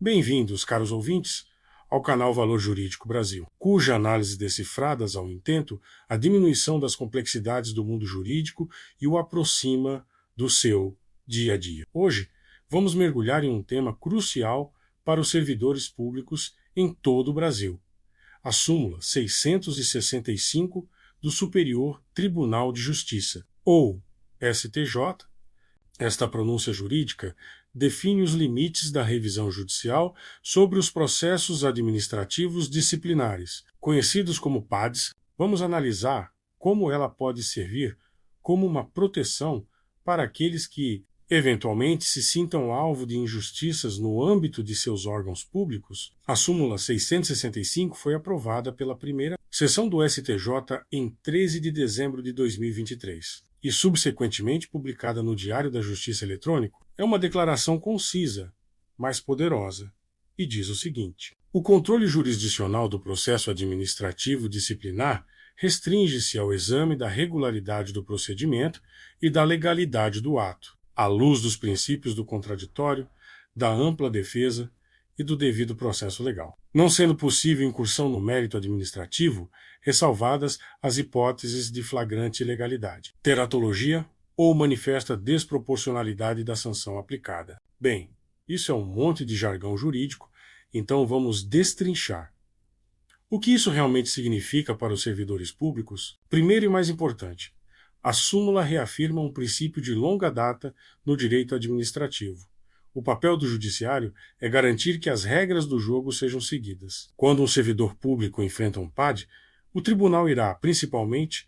Bem-vindos, caros ouvintes, ao canal Valor Jurídico Brasil, cuja análise decifradas ao intento a diminuição das complexidades do mundo jurídico e o aproxima do seu dia a dia. Hoje, vamos mergulhar em um tema crucial para os servidores públicos em todo o Brasil: a súmula 665 do Superior Tribunal de Justiça, ou STJ. Esta pronúncia jurídica define os limites da revisão judicial sobre os processos administrativos disciplinares, conhecidos como PADs. Vamos analisar como ela pode servir como uma proteção para aqueles que, eventualmente, se sintam alvo de injustiças no âmbito de seus órgãos públicos. A súmula 665 foi aprovada pela primeira sessão do STJ em 13 de dezembro de 2023. E subsequentemente publicada no Diário da Justiça Eletrônico. É uma declaração concisa, mas poderosa, e diz o seguinte: o controle jurisdicional do processo administrativo disciplinar restringe-se ao exame da regularidade do procedimento e da legalidade do ato, à luz dos princípios do contraditório, da ampla defesa e do devido processo legal, não sendo possível incursão no mérito administrativo, ressalvadas as hipóteses de flagrante ilegalidade, teratologia ou manifesta desproporcionalidade da sanção aplicada. Bem, isso é um monte de jargão jurídico, então vamos destrinchar. O que isso realmente significa para os servidores públicos? Primeiro e mais importante, a súmula reafirma um princípio de longa data no direito administrativo. O papel do judiciário é garantir que as regras do jogo sejam seguidas. Quando um servidor público enfrenta um PAD, o tribunal irá, principalmente,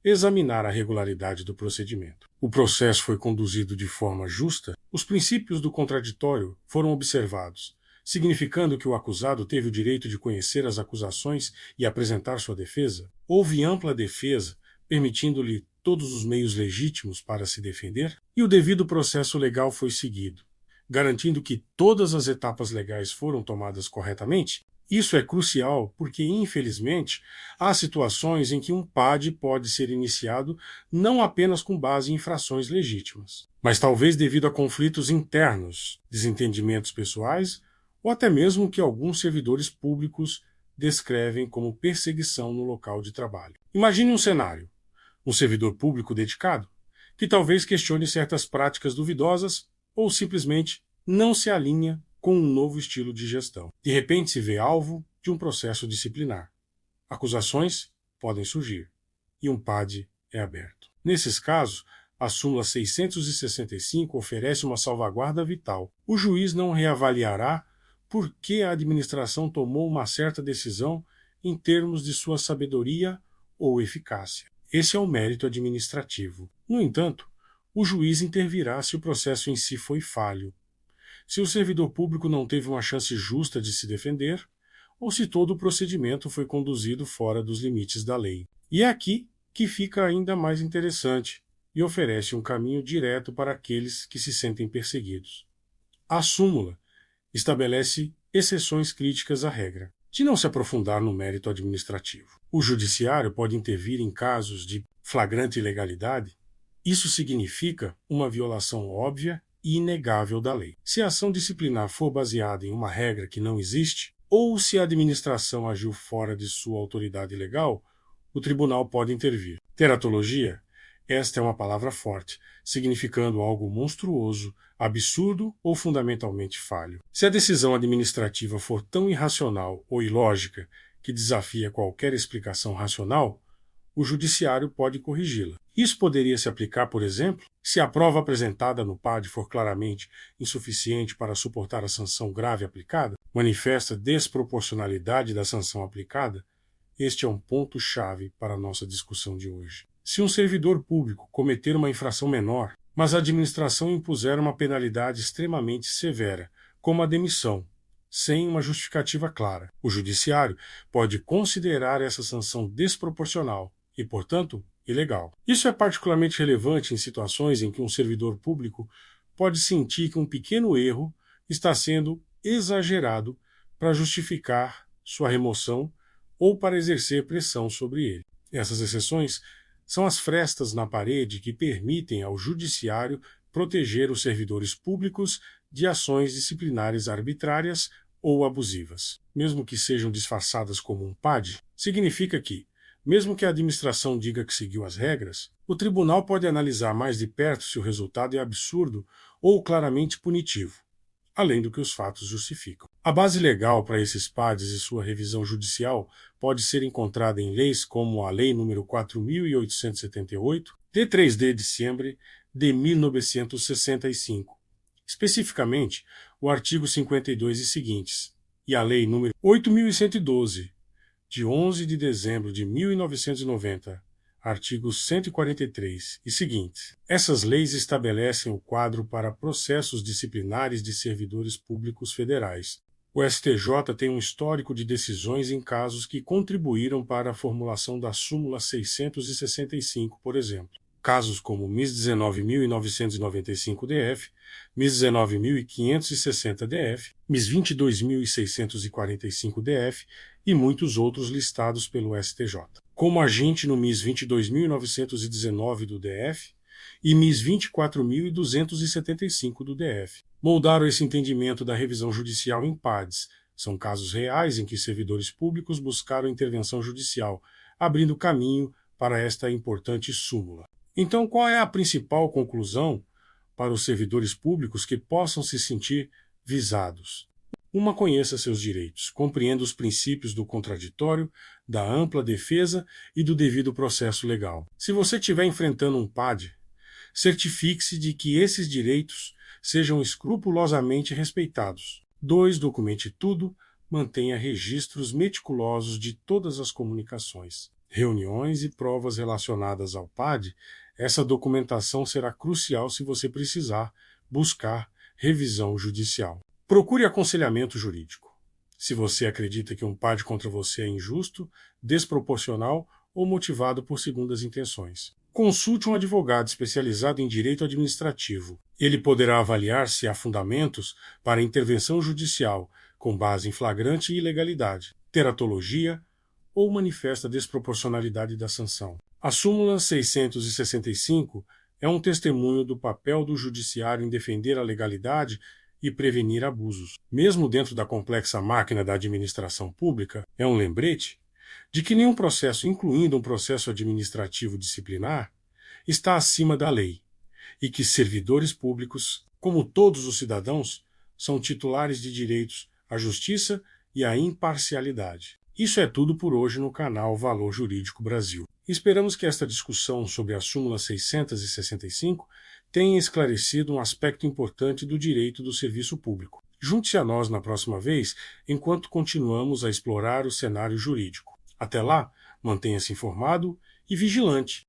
examinar a regularidade do procedimento. O processo foi conduzido de forma justa? Os princípios do contraditório foram observados, significando que o acusado teve o direito de conhecer as acusações e apresentar sua defesa? Houve ampla defesa, permitindo-lhe todos os meios legítimos para se defender? E o devido processo legal foi seguido, garantindo que todas as etapas legais foram tomadas corretamente? Isso é crucial porque, infelizmente, há situações em que um PAD pode ser iniciado não apenas com base em infrações legítimas, mas talvez devido a conflitos internos, desentendimentos pessoais ou até mesmo que alguns servidores públicos descrevem como perseguição no local de trabalho. Imagine um cenário: um servidor público dedicado, que talvez questione certas práticas duvidosas ou simplesmente não se alinha com um novo estilo de gestão. De repente se vê alvo de um processo disciplinar. Acusações podem surgir e um PAD é aberto. Nesses casos, a súmula 665 oferece uma salvaguarda vital. O juiz não reavaliará por que a administração tomou uma certa decisão em termos de sua sabedoria ou eficácia. Esse é o mérito administrativo. No entanto, o juiz intervirá se o processo em si foi falho, se o servidor público não teve uma chance justa de se defender, ou se todo o procedimento foi conduzido fora dos limites da lei. E é aqui que fica ainda mais interessante e oferece um caminho direto para aqueles que se sentem perseguidos. A súmula estabelece exceções críticas à regra, de não se aprofundar no mérito administrativo. O judiciário pode intervir em casos de flagrante ilegalidade. Isso significa uma violação óbvia e inegável da lei. Se a ação disciplinar for baseada em uma regra que não existe, ou se a administração agiu fora de sua autoridade legal, o tribunal pode intervir. Teratologia? Esta é uma palavra forte, significando algo monstruoso, absurdo ou fundamentalmente falho. Se a decisão administrativa for tão irracional ou ilógica que desafia qualquer explicação racional, o judiciário pode corrigi-la. Isso poderia se aplicar, por exemplo, se a prova apresentada no PAD for claramente insuficiente para suportar a sanção grave aplicada, manifesta desproporcionalidade da sanção aplicada, Este é um ponto-chave para a nossa discussão de hoje. Se um servidor público cometer uma infração menor, mas a administração impuser uma penalidade extremamente severa, como a demissão, sem uma justificativa clara, o judiciário pode considerar essa sanção desproporcional e, portanto, ilegal. Isso é particularmente relevante em situações em que um servidor público pode sentir que um pequeno erro está sendo exagerado para justificar sua remoção ou para exercer pressão sobre ele. Essas exceções são as frestas na parede que permitem ao judiciário proteger os servidores públicos de ações disciplinares arbitrárias ou abusivas. Mesmo que sejam disfarçadas como um PAD, significa que, mesmo que a administração diga que seguiu as regras, o tribunal pode analisar mais de perto se o resultado é absurdo ou claramente punitivo, além do que os fatos justificam. A base legal para esses PADs e sua revisão judicial pode ser encontrada em leis como a Lei nº 4.878, de 3 de dezembro de 1965, especificamente o artigo 52 e seguintes, e a Lei nº 8.112, de 11 de dezembro de 1990, artigos 143 e seguintes. Essas leis estabelecem o quadro para processos disciplinares de servidores públicos federais. O STJ tem um histórico de decisões em casos que contribuíram para a formulação da súmula 665, por exemplo. Casos como MIS 19.995-DF, MIS 19.560-DF, MIS 22.645-DF e muitos outros listados pelo STJ. Como agente no MIS 22.919 do DF e MIS 24.275 do DF. Moldaram esse entendimento da revisão judicial em PADs. São casos reais em que servidores públicos buscaram intervenção judicial, abrindo caminho para esta importante súmula. Então, qual é a principal conclusão para os servidores públicos que possam se sentir visados? Uma, conheça seus direitos, compreenda os princípios do contraditório, da ampla defesa e do devido processo legal. Se você estiver enfrentando um PAD, certifique-se de que esses direitos sejam escrupulosamente respeitados. 2. Documente tudo, mantenha registros meticulosos de todas as comunicações, reuniões e provas relacionadas ao PAD. Essa documentação será crucial se você precisar buscar revisão judicial. Procure aconselhamento jurídico. Se você acredita que um PAD contra você é injusto, desproporcional ou motivado por segundas intenções, consulte um advogado especializado em direito administrativo. Ele poderá avaliar se há fundamentos para intervenção judicial com base em flagrante ilegalidade, teratologia ou manifesta desproporcionalidade da sanção. A súmula 665 é um testemunho do papel do judiciário em defender a legalidade e prevenir abusos. Mesmo dentro da complexa máquina da administração pública, é um lembrete de que nenhum processo, incluindo um processo administrativo disciplinar, está acima da lei, e que servidores públicos, como todos os cidadãos, são titulares de direitos à justiça e à imparcialidade. Isso é tudo por hoje no canal Valor Jurídico Brasil. Esperamos que esta discussão sobre a súmula 665 tenha esclarecido um aspecto importante do direito do serviço público. Junte-se a nós na próxima vez, enquanto continuamos a explorar o cenário jurídico. Até lá, mantenha-se informado e vigilante.